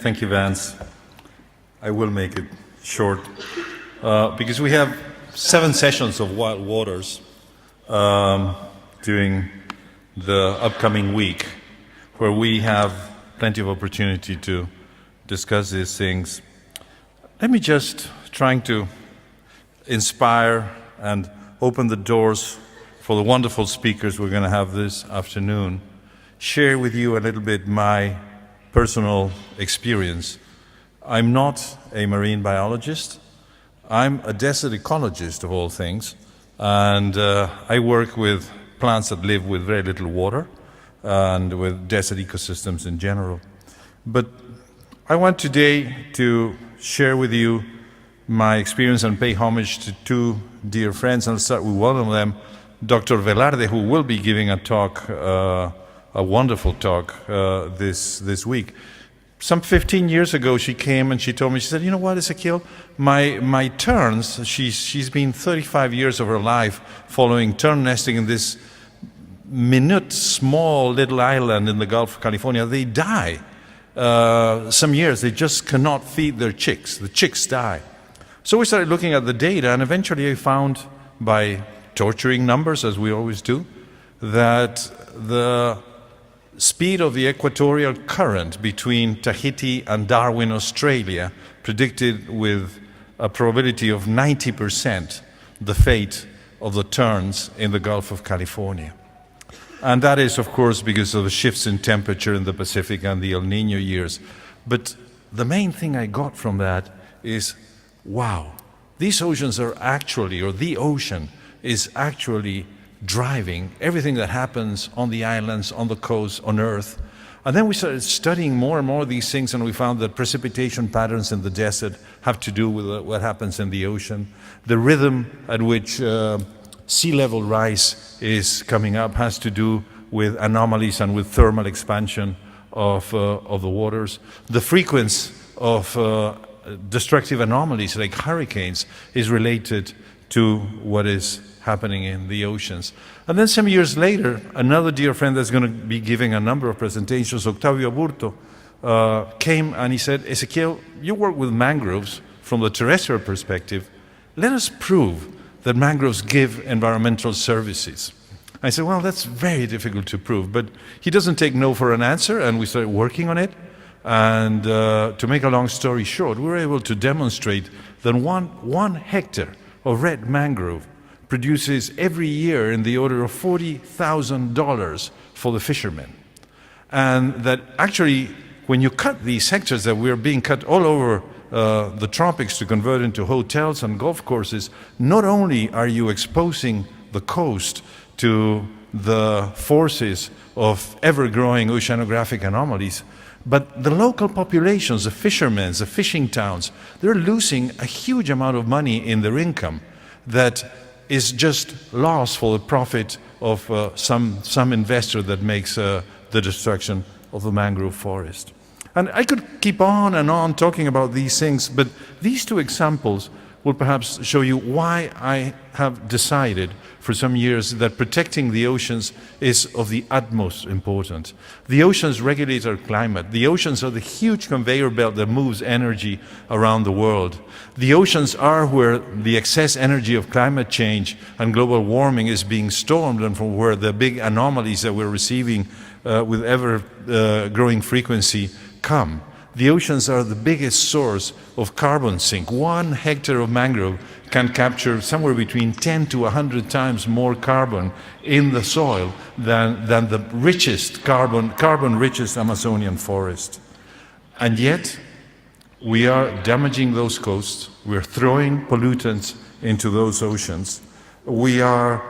Thank you, Vance. I will make it short because we have 7 sessions of Wild Waters during the upcoming week where we have plenty of opportunity to discuss these things. Let me just trying to inspire and open the doors for the wonderful speakers we're going to have this afternoon, share with you a little bit my personal experience. I'm not a marine biologist. I'm a desert ecologist of all things, and I work with plants that live with very little water and with desert ecosystems in general. But I want today to share with you my experience and pay homage to 2 dear friends. I'll start with one of them, Dr. Velarde, who will be giving a talk, a wonderful talk this week. Some 15 years ago, she came and she told me, she said, you know what, Ezequiel, my terns, she's been 35 years of her life following tern nesting in this minute, small little island in the Gulf of California. They die. Some years, they just cannot feed their chicks. The chicks die. So we started looking at the data, and eventually I found, by torturing numbers, as we always do, that the speed of the equatorial current between Tahiti and Darwin, Australia, predicted with a probability of 90% the fate of the terns in the Gulf of California. And that is, of course, because of the shifts in temperature in the Pacific and the El Niño years. But the main thing I got from that is, wow, these oceans are actually, or the ocean is actually driving everything that happens on the islands, on the coast, on Earth. And then we started studying more and more of these things, and we found that precipitation patterns in the desert have to do with what happens in the ocean. The rhythm at which sea level rise is coming up has to do with anomalies and with thermal expansion of the waters. The frequency of destructive anomalies like hurricanes is related to what is happening in the oceans. And then some years later, another dear friend that's going to be giving a number of presentations, Octavio Aburto, came and he said, Ezequiel, you work with mangroves from the terrestrial perspective. Let us prove that mangroves give environmental services. I said, well, that's very difficult to prove, but he doesn't take no for an answer, and we started working on it. And to make a long story short, we were able to demonstrate that one hectare of red mangrove produces every year in the order of $40,000 for the fishermen. And that actually, when you cut these hectares that were being cut all over the tropics to convert into hotels and golf courses, not only are you exposing the coast to the forces of ever-growing oceanographic anomalies, but the local populations, the fishermen, the fishing towns, they're losing a huge amount of money in their income that is just lost for the profit of some investor that makes the destruction of the mangrove forest. And I could keep on and on talking about these things, but these 2 examples will perhaps show you why I have decided for some years that protecting the oceans is of the utmost importance. The oceans regulate our climate. The oceans are the huge conveyor belt that moves energy around the world. The oceans are where the excess energy of climate change and global warming is being stored, and from where the big anomalies that we're receiving with ever-growing frequency come. The oceans are the biggest source of carbon sink. 1 hectare of mangrove can capture somewhere between 10 to 100 times more carbon in the soil than the richest carbon-richest Amazonian forest. And yet, we are damaging those coasts. We're throwing pollutants into those oceans. We are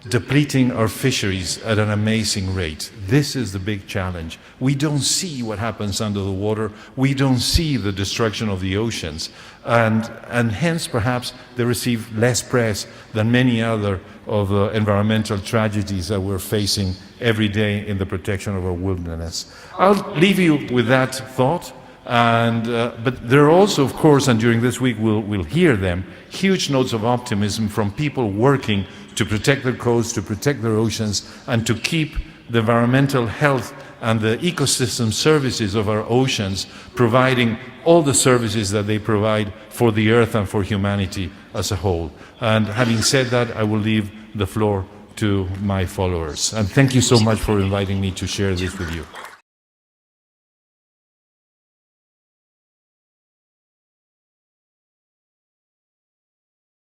depleting our fisheries at an amazing rate. This is the big challenge. We don't see what happens under the water. We don't see the destruction of the oceans. And hence, perhaps, they receive less press than many other of the environmental tragedies that we're facing every day in the protection of our wilderness. I'll leave you with that thought. But there are also, of course, and during this week we'll hear them, huge notes of optimism from people working to protect their coasts, to protect their oceans, and to keep the environmental health and the ecosystem services of our oceans, providing all the services that they provide for the earth and for humanity as a whole. And having said that, I will leave the floor to my followers. And thank you so much for inviting me to share this with you.